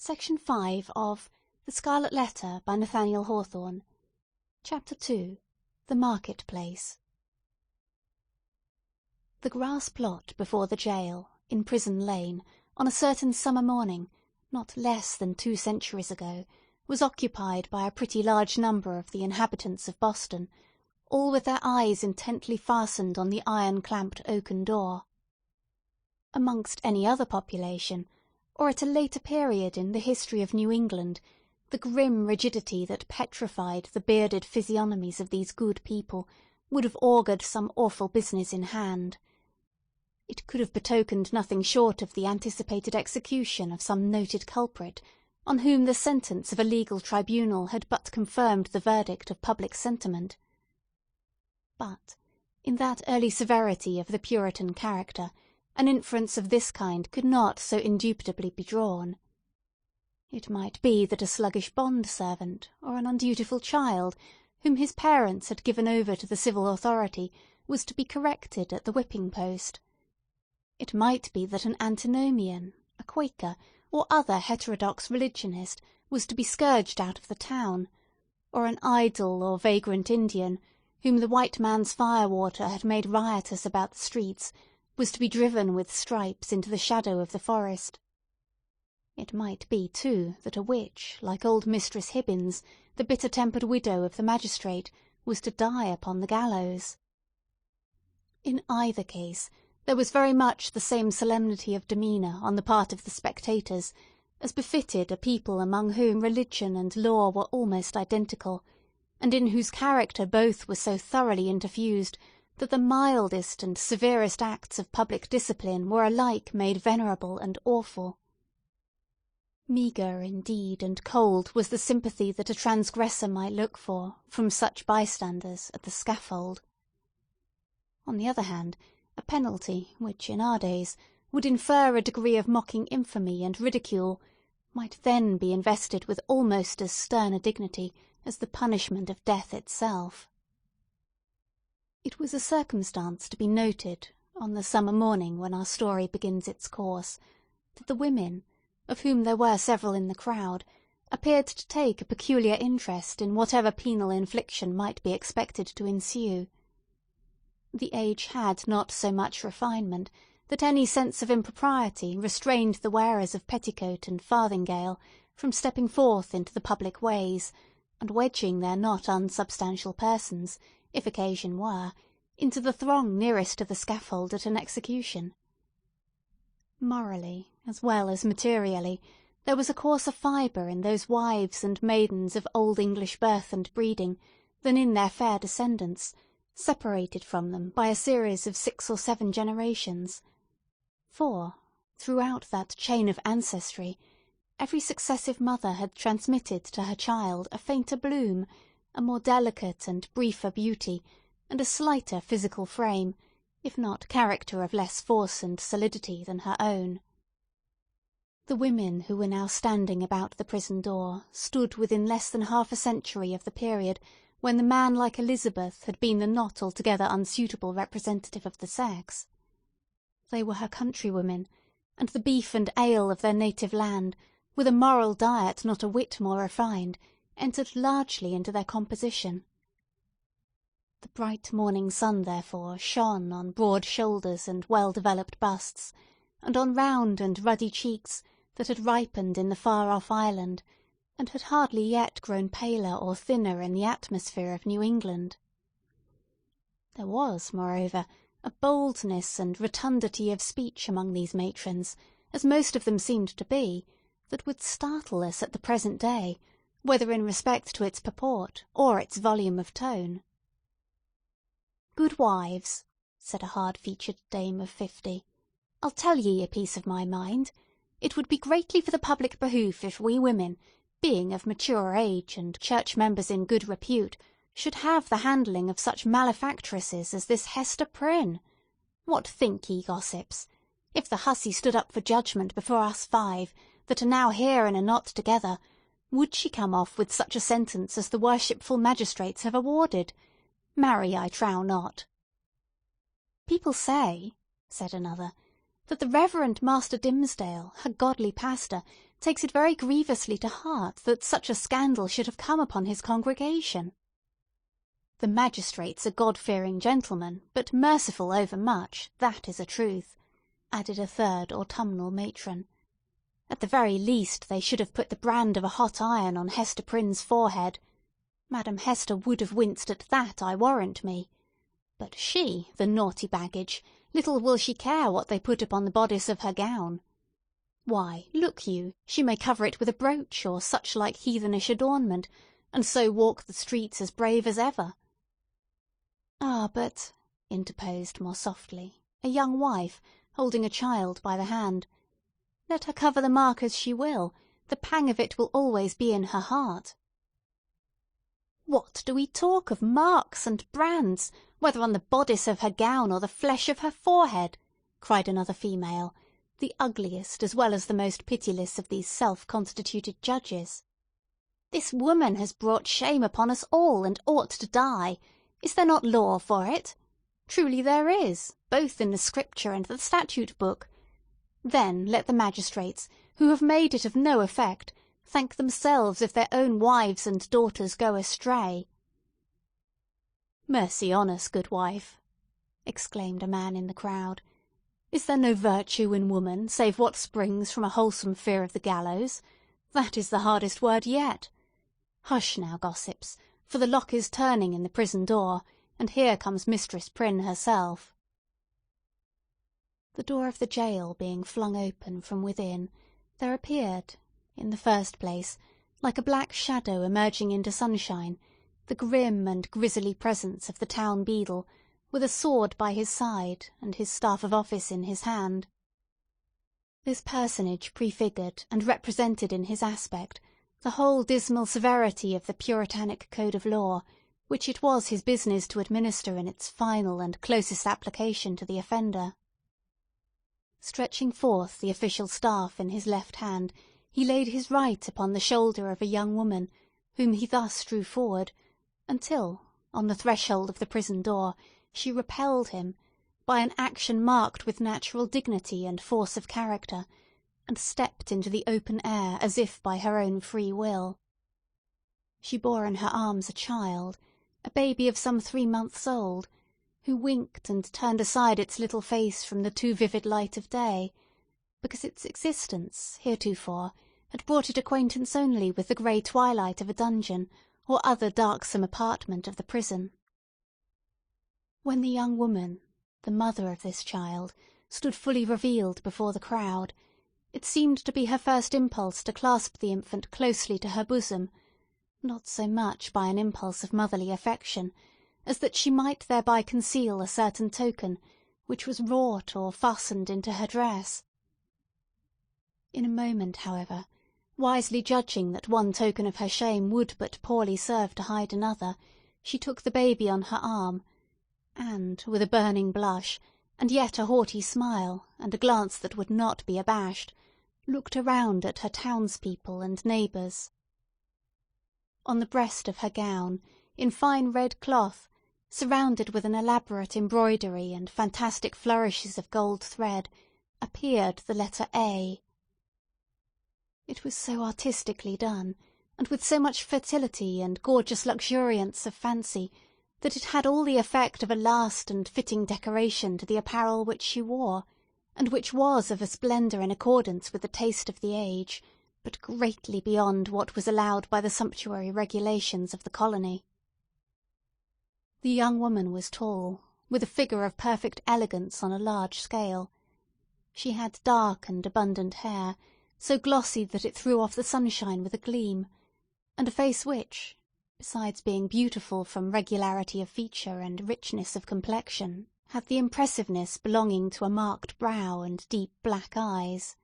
Section 5 of The Scarlet Letter by Nathaniel Hawthorne. Chapter 2. The Market-Place. The grass plot before the jail, in Prison Lane, on a certain summer morning, not less than 2 centuries ago, was occupied by a pretty large number of the inhabitants of Boston, all with their eyes intently fastened on the iron-clamped oaken door. Amongst any other population, or at a later period in the history of New England, the grim rigidity that petrified the bearded physiognomies of these good people would have augured some awful business in hand. It could have betokened nothing short of the anticipated execution of some noted culprit, on whom the sentence of a legal tribunal had but confirmed the verdict of public sentiment. But, in that early severity of the Puritan character, an inference of this kind could not so indubitably be drawn. It might be that a sluggish bond-servant, or an undutiful child, whom his parents had given over to the civil authority, was to be corrected at the whipping-post. It might be that an antinomian, a Quaker, or other heterodox religionist was to be scourged out of the town, or an idle or vagrant Indian, whom the white man's firewater had made riotous about the streets, was to be driven with stripes into the shadow of the forest. It might be, too, that a witch, like old Mistress Hibbins, the bitter-tempered widow of the magistrate, was to die upon the gallows. In either case, there was very much the same solemnity of demeanour on the part of the spectators, as befitted a people among whom religion and law were almost identical, and in whose character both were so thoroughly interfused that the mildest and severest acts of public discipline were alike made venerable and awful. Meagre, indeed, and cold was the sympathy that a transgressor might look for, from such bystanders, at the scaffold. On the other hand, a penalty which, in our days, would infer a degree of mocking infamy and ridicule, might then be invested with almost as stern a dignity as the punishment of death itself. It was a circumstance to be noted, on the summer morning when our story begins its course, that the women, of whom there were several in the crowd, appeared to take a peculiar interest in whatever penal infliction might be expected to ensue. The age had not so much refinement that any sense of impropriety restrained the wearers of petticoat and farthingale from stepping forth into the public ways, and wedging their not unsubstantial persons, if occasion were, into the throng nearest to the scaffold at an execution. Morally, as well as materially, there was a coarser fibre in those wives and maidens of old English birth and breeding than in their fair descendants, separated from them by a series of 6 or 7 generations. For, throughout that chain of ancestry, every successive mother had transmitted to her child a fainter bloom, a more delicate and briefer beauty, and a slighter physical frame, if not character of less force and solidity than her own. The women who were now standing about the prison door stood within less than half a century of the period when the man like Elizabeth had been the not altogether unsuitable representative of the sex. They were her countrywomen, and the beef and ale of their native land, with a moral diet not a whit more refined, entered largely into their composition. The bright morning sun, therefore, shone on broad shoulders and well-developed busts, and on round and ruddy cheeks that had ripened in the far-off island, and had hardly yet grown paler or thinner in the atmosphere of New England. There was, moreover, a boldness and rotundity of speech among these matrons, as most of them seemed to be, that would startle us at the present day, whether in respect to its purport or its volume of tone. "Good wives," said a hard-featured dame of 50, "I'll tell ye a piece of my mind. It would be greatly for the public behoof if we women, being of mature age and church members in good repute, should have the handling of such malefactresses as this Hester Prynne. What think ye, gossips? If the hussy stood up for judgment before us 5, that are now here in a knot together, would she come off with such a sentence as the worshipful magistrates have awarded? Marry, I trow not." "People say," said another, "that the Reverend Master Dimmesdale, her godly pastor, takes it very grievously to heart that such a scandal should have come upon his congregation. The magistrates are God-fearing gentlemen, but merciful overmuch, that is a truth," added a third autumnal matron. "At the very least they should have put the brand of a hot iron on Hester Prynne's forehead. Madam Hester would have winced at that, I warrant me. But she, the naughty baggage, little will she care what they put upon the bodice of her gown. Why, look you, she may cover it with a brooch or such like heathenish adornment, and so walk the streets as brave as ever." "Ah, but," interposed more softly a young wife, holding a child by the hand, "let her cover the mark as she will, the pang of it will always be in her heart." "What do we talk of marks and brands, whether on the bodice of her gown or the flesh of her forehead?" cried another female, the ugliest as well as the most pitiless of these self-constituted judges. "This woman has brought shame upon us all, and ought to die. Is there not law for it? Truly there is, both in the Scripture and the statute book. Then let the magistrates, who have made it of no effect, thank themselves if their own wives and daughters go astray." "Mercy on us, good wife!" exclaimed a man in the crowd. "Is there no virtue in woman save what springs from a wholesome fear of the gallows? That is the hardest word yet. Hush now, gossips, for the lock is turning in the prison door, and here comes Mistress Prynne herself." The door of the jail being flung open from within, there appeared, in the first place, like a black shadow emerging into sunshine, the grim and grisly presence of the town beadle, with a sword by his side and his staff of office in his hand. This personage prefigured and represented in his aspect the whole dismal severity of the Puritanic code of law, which it was his business to administer in its final and closest application to the offender. Stretching forth the official staff in his left hand, he laid his right upon the shoulder of a young woman, whom he thus drew forward, until, on the threshold of the prison door, she repelled him, by an action marked with natural dignity and force of character, and stepped into the open air as if by her own free will. She bore in her arms a child, a baby of some 3 months old, who winked and turned aside its little face from the too vivid light of day, because its existence, heretofore, had brought it acquaintance only with the grey twilight of a dungeon or other darksome apartment of the prison. When the young woman, the mother of this child, stood fully revealed before the crowd, it seemed to be her first impulse to clasp the infant closely to her bosom, not so much by an impulse of motherly affection, as that she might thereby conceal a certain token which was wrought or fastened into her dress. In a moment, however, wisely judging that one token of her shame would but poorly serve to hide another, she took the baby on her arm, and, with a burning blush, and yet a haughty smile, and a glance that would not be abashed, looked around at her townspeople and neighbours. On the breast of her gown, in fine red cloth, surrounded with an elaborate embroidery and fantastic flourishes of gold thread, appeared the letter A. It was so artistically done, and with so much fertility and gorgeous luxuriance of fancy, that it had all the effect of a last and fitting decoration to the apparel which she wore, and which was of a splendour in accordance with the taste of the age, but greatly beyond what was allowed by the sumptuary regulations of the colony. The young woman was tall, with a figure of perfect elegance on a large scale. She had dark and abundant hair, so glossy that it threw off the sunshine with a gleam, and a face which, besides being beautiful from regularity of feature and richness of complexion, had the impressiveness belonging to a marked brow and deep black eyes.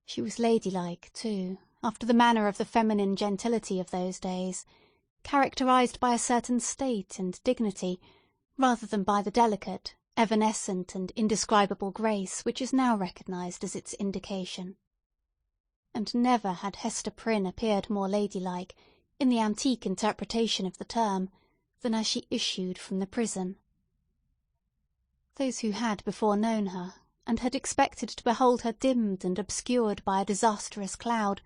She was ladylike, too, after the manner of the feminine gentility of those days, characterized by a certain state and dignity, rather than by the delicate, evanescent, and indescribable grace which is now recognized as its indication. And never had Hester Prynne appeared more ladylike, in the antique interpretation of the term, than as she issued from the prison. Those who had before known her, and had expected to behold her dimmed and obscured by a disastrous cloud,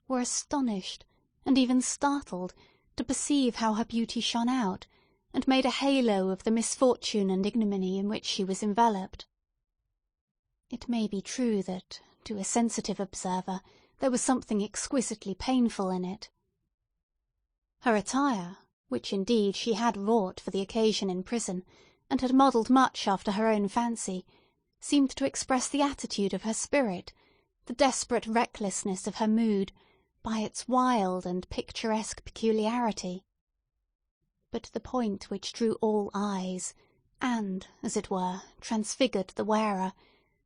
were astonished, and even startled, to perceive how her beauty shone out, and made a halo of the misfortune and ignominy in which she was enveloped. It may be true that, to a sensitive observer, there was something exquisitely painful in it. Her attire, which indeed she had wrought for the occasion in prison, and had modelled much after her own fancy, seemed to express the attitude of her spirit, the desperate recklessness of her mood, by its wild and picturesque peculiarity. But the point which drew all eyes, and, as it were, transfigured the wearer,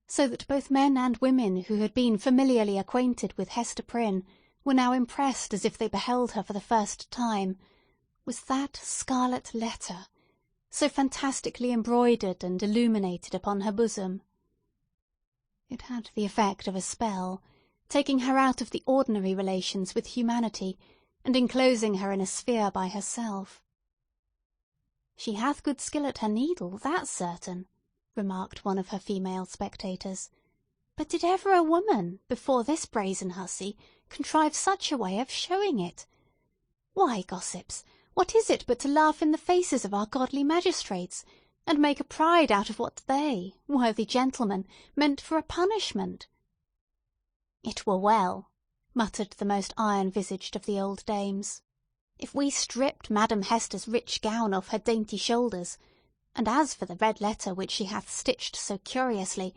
so that both men and women who had been familiarly acquainted with Hester Prynne were now impressed as if they beheld her for the first time, was that scarlet letter, so fantastically embroidered and illuminated upon her bosom. It had the effect of a spell, taking her out of the ordinary relations with humanity, and enclosing her in a sphere by herself. "She hath good skill at her needle, that's certain," remarked one of her female spectators. "But did ever a woman, before this brazen hussy, contrive such a way of showing it? Why, gossips, what is it but to laugh in the faces of our godly magistrates, and make a pride out of what they, worthy gentlemen, meant for a punishment?" "It were well," muttered the most iron-visaged of the old dames, "if we stripped Madam Hester's rich gown off her dainty shoulders, and as for the red letter which she hath stitched so curiously,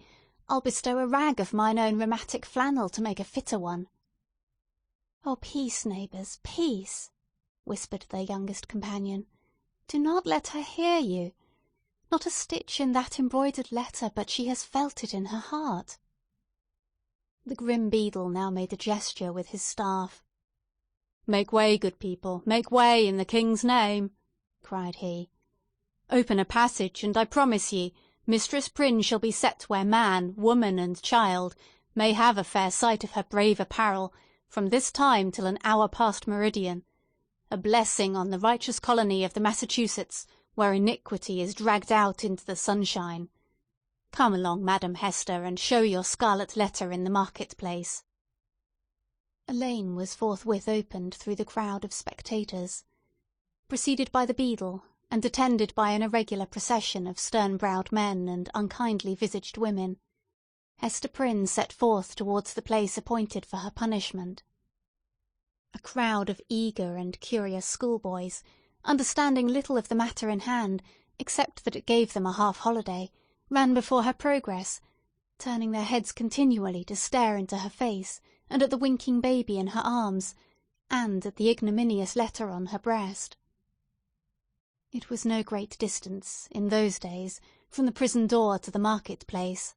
I'll bestow a rag of mine own rheumatic flannel to make a fitter one." "Oh, peace, neighbours, peace!" whispered their youngest companion. "Do not let her hear you. Not a stitch in that embroidered letter but she has felt it in her heart." The grim beadle now made a gesture with his staff. "Make way, good people, make way, in the king's name!" cried he. "Open a passage, and I promise ye, Mistress Prynne shall be set where man, woman, and child may have a fair sight of her brave apparel from this time till an hour past meridian. A blessing on the righteous colony of the Massachusetts, where iniquity is dragged out into the sunshine. Come along, Madam Hester, and show your scarlet letter in the market-place." A lane was forthwith opened through the crowd of spectators. Preceded by the beadle, and attended by an irregular procession of stern-browed men and unkindly-visaged women, Hester Prynne set forth towards the place appointed for her punishment. A crowd of eager and curious schoolboys, understanding little of the matter in hand, except that it gave them a half-holiday, ran before her progress, turning their heads continually to stare into her face, and at the winking baby in her arms, and at the ignominious letter on her breast. It was no great distance, in those days, from the prison door to the market-place.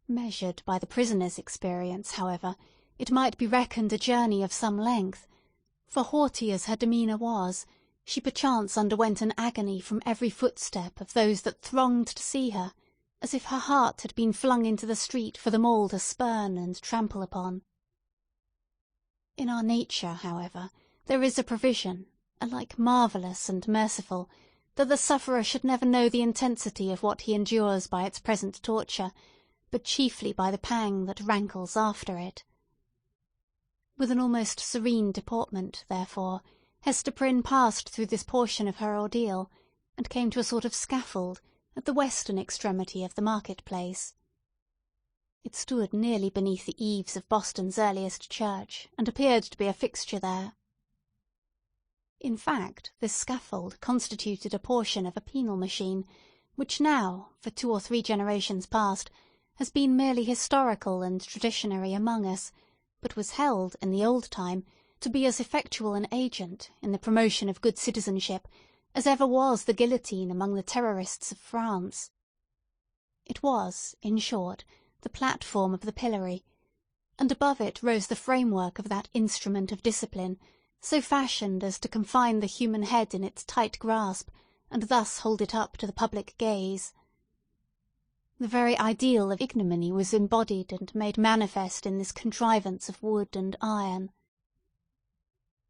Measured by the prisoner's experience, however, it might be reckoned a journey of some length, for haughty as her demeanour was, she perchance underwent an agony from every footstep of those that thronged to see her, as if her heart had been flung into the street for them all to spurn and trample upon. In our nature, however, there is a provision, alike marvellous and merciful, that the sufferer should never know the intensity of what he endures by its present torture, but chiefly by the pang that rankles after it. With an almost serene deportment, therefore, Hester Prynne passed through this portion of her ordeal, and came to a sort of scaffold at the western extremity of the market-place. It stood nearly beneath the eaves of Boston's earliest church, and appeared to be a fixture there. In fact, this scaffold constituted a portion of a penal machine, which now, for 2 or 3 generations past, has been merely historical and traditionary among us, but was held, in the old time, to be as effectual an agent, in the promotion of good citizenship, as ever was the guillotine among the terrorists of France. It was, in short, the platform of the pillory, and above it rose the framework of that instrument of discipline, so fashioned as to confine the human head in its tight grasp, and thus hold it up to the public gaze. The very ideal of ignominy was embodied and made manifest in this contrivance of wood and iron.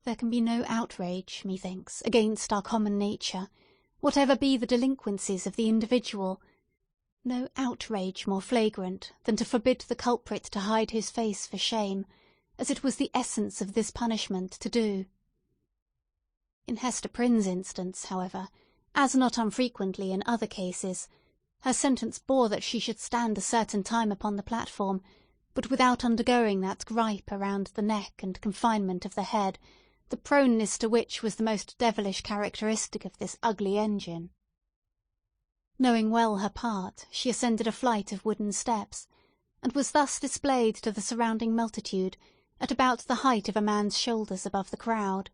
There can be no outrage, methinks, against our common nature, whatever be the delinquencies of the individual, No outrage more flagrant than to forbid the culprit to hide his face for shame, as it was the essence of this punishment to do. In Hester Prynne's instance, however, as not unfrequently in other cases, her sentence bore that she should stand a certain time upon the platform, but without undergoing that gripe around the neck and confinement of the head, the proneness to which was the most devilish characteristic of this ugly engine. Knowing well her part, she ascended a flight of wooden steps, and was thus displayed to the surrounding multitude at about the height of a man's shoulders above the crowd.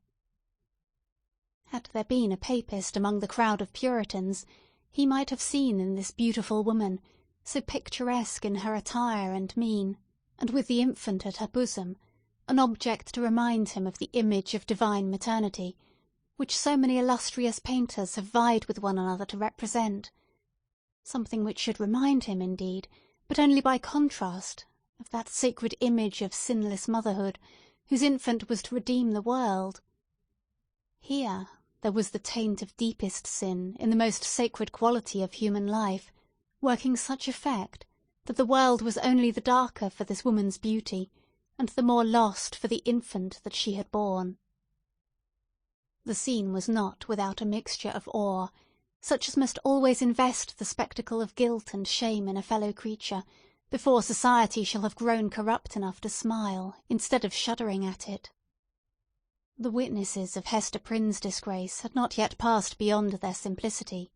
Had there been a papist among the crowd of Puritans, he might have seen in this beautiful woman, so picturesque in her attire and mien, and with the infant at her bosom, an object to remind him of the image of divine maternity, which so many illustrious painters have vied with one another to represent, something which should remind him, indeed, but only by contrast, of that sacred image of sinless motherhood, whose infant was to redeem the world. Here there was the taint of deepest sin in the most sacred quality of human life, working such effect that the world was only the darker for this woman's beauty, and the more lost for the infant that she had borne. The scene was not without a mixture of awe, such as must always invest the spectacle of guilt and shame in a fellow creature, before society shall have grown corrupt enough to smile instead of shuddering at it. The witnesses of Hester Prynne's disgrace had not yet passed beyond their simplicity.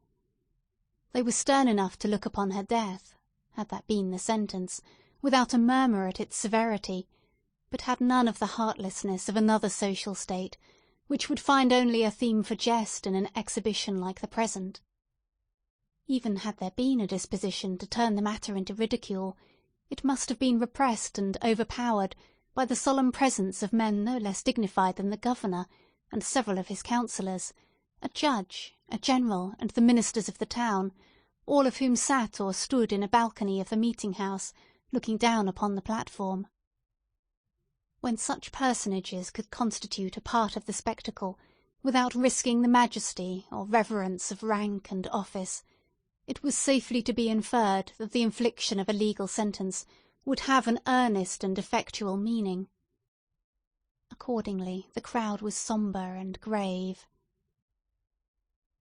They were stern enough to look upon her death, had that been the sentence, without a murmur at its severity, but had none of the heartlessness of another social state, which would find only a theme for jest in an exhibition like the present. Even had there been a disposition to turn the matter into ridicule, it must have been repressed and overpowered by the solemn presence of men no less dignified than the governor and several of his councillors, a judge, a general, and the ministers of the town, all of whom sat or stood in a balcony of the meeting-house, looking down upon the platform. When such personages could constitute a part of the spectacle, without risking the majesty or reverence of rank and office, it was safely to be inferred that the infliction of a legal sentence would have an earnest and effectual meaning. Accordingly, the crowd was sombre and grave.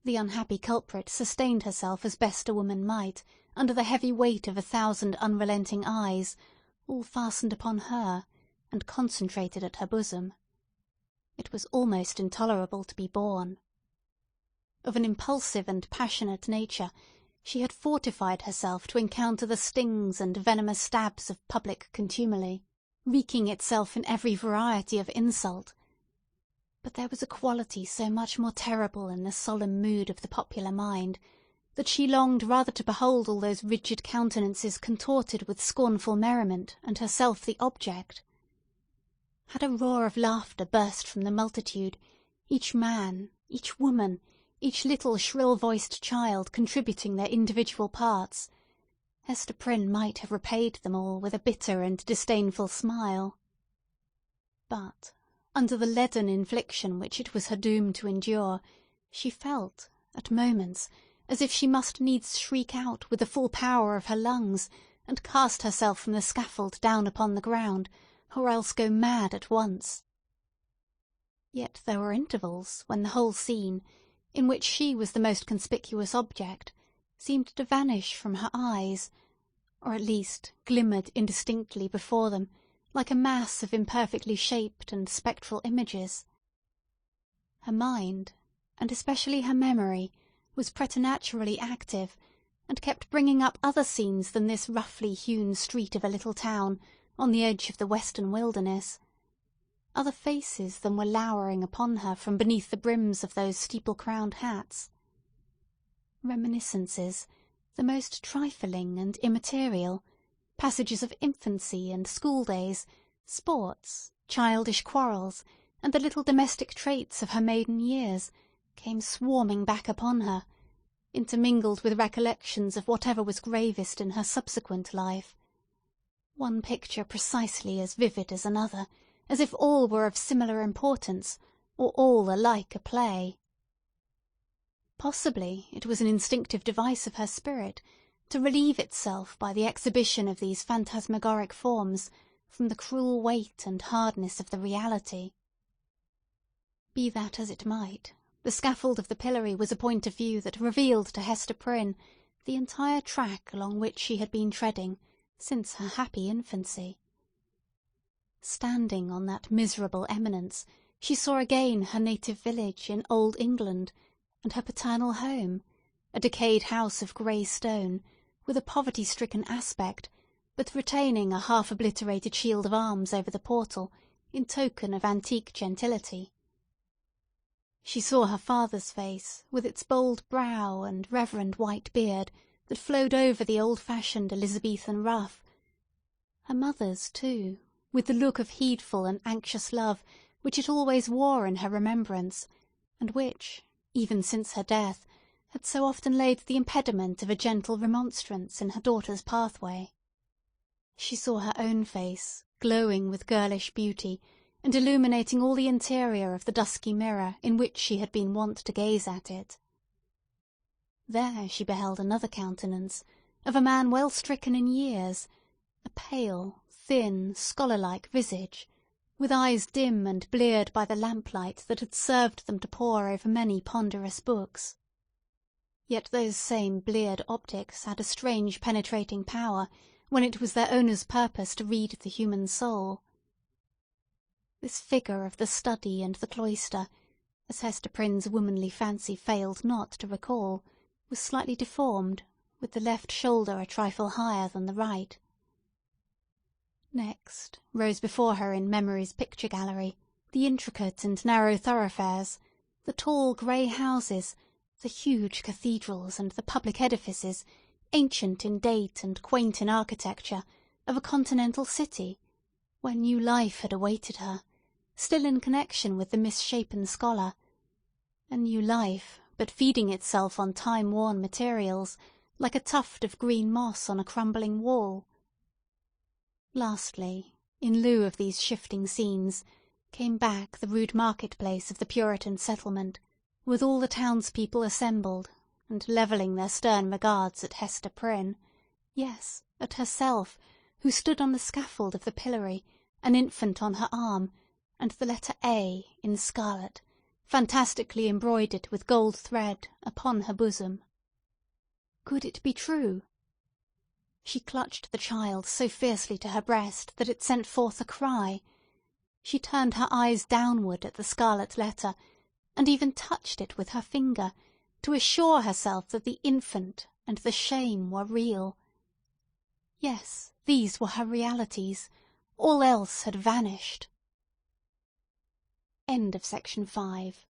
The unhappy culprit sustained herself as best a woman might, under the heavy weight of 1,000 unrelenting eyes, all fastened upon her, and concentrated at her bosom. It was almost intolerable to be borne. Of an impulsive and passionate nature, she had fortified herself to encounter the stings and venomous stabs of public contumely, wreaking itself in every variety of insult. But there was a quality so much more terrible in the solemn mood of the popular mind, that she longed rather to behold all those rigid countenances contorted with scornful merriment, and herself the object. Had a roar of laughter burst from the multitude, each man, each woman, each little shrill-voiced child contributing their individual parts, Hester Prynne might have repaid them all with a bitter and disdainful smile. But, under the leaden infliction which it was her doom to endure, she felt, at moments, as if she must needs shriek out with the full power of her lungs, and cast herself from the scaffold down upon the ground, or else go mad at once. Yet there were intervals when the whole scene, in which she was the most conspicuous object, seemed to vanish from her eyes, or at least glimmered indistinctly before them, like a mass of imperfectly shaped and spectral images. Her mind, and especially her memory, was preternaturally active, and kept bringing up other scenes than this roughly hewn street of a little town on the edge of the western wilderness, other faces than were lowering upon her from beneath the brims of those steeple-crowned hats. Reminiscences, the most trifling and immaterial, passages of infancy and school-days, sports, childish quarrels, and the little domestic traits of her maiden years, came swarming back upon her, intermingled with recollections of whatever was gravest in her subsequent life. One picture precisely as vivid as another, as if all were of similar importance, or all alike a play. Possibly it was an instinctive device of her spirit, to relieve itself by the exhibition of these phantasmagoric forms from the cruel weight and hardness of the reality. Be that as it might, the scaffold of the pillory was a point of view that revealed to Hester Prynne the entire track along which she had been treading since her happy infancy. Standing on that miserable eminence, she saw again her native village in Old England, and her paternal home, a decayed house of grey stone, with a poverty-stricken aspect, but retaining a half-obliterated shield of arms over the portal in token of antique gentility. She saw her father's face, with its bold brow and reverend white beard that flowed over the old-fashioned Elizabethan ruff. Her mother's, too, with the look of heedful and anxious love which it always wore in her remembrance, and which, even since her death, had so often laid the impediment of a gentle remonstrance in her daughter's pathway. She saw her own face, glowing with girlish beauty, and illuminating all the interior of the dusky mirror in which she had been wont to gaze at it. There she beheld another countenance, of a man well stricken in years, a pale, thin, scholar-like visage, with eyes dim and bleared by the lamplight that had served them to pore over many ponderous books. Yet those same bleared optics had a strange penetrating power when it was their owner's purpose to read the human soul. This figure of the study and the cloister, as Hester Prynne's womanly fancy failed not to recall, was slightly deformed, with the left shoulder a trifle higher than the right. Next rose before her in memory's picture gallery the intricate and narrow thoroughfares, the tall grey houses, the huge cathedrals and the public edifices, ancient in date and quaint in architecture, of a continental city, where new life had awaited her, still in connection with the misshapen scholar, a new life, but feeding itself on time-worn materials, like a tuft of green moss on a crumbling wall. Lastly, in lieu of these shifting scenes, came back the rude market-place of the Puritan settlement, with all the townspeople assembled, and levelling their stern regards at Hester Prynne, yes, at herself, who stood on the scaffold of the pillory, an infant on her arm, and the letter A in scarlet, fantastically embroidered with gold thread, upon her bosom. Could it be true? She clutched the child so fiercely to her breast that it sent forth a cry. She turned her eyes downward at the scarlet letter, and even touched it with her finger, to assure herself that the infant and the shame were real. Yes, these were her realities. All else had vanished. End of section 5.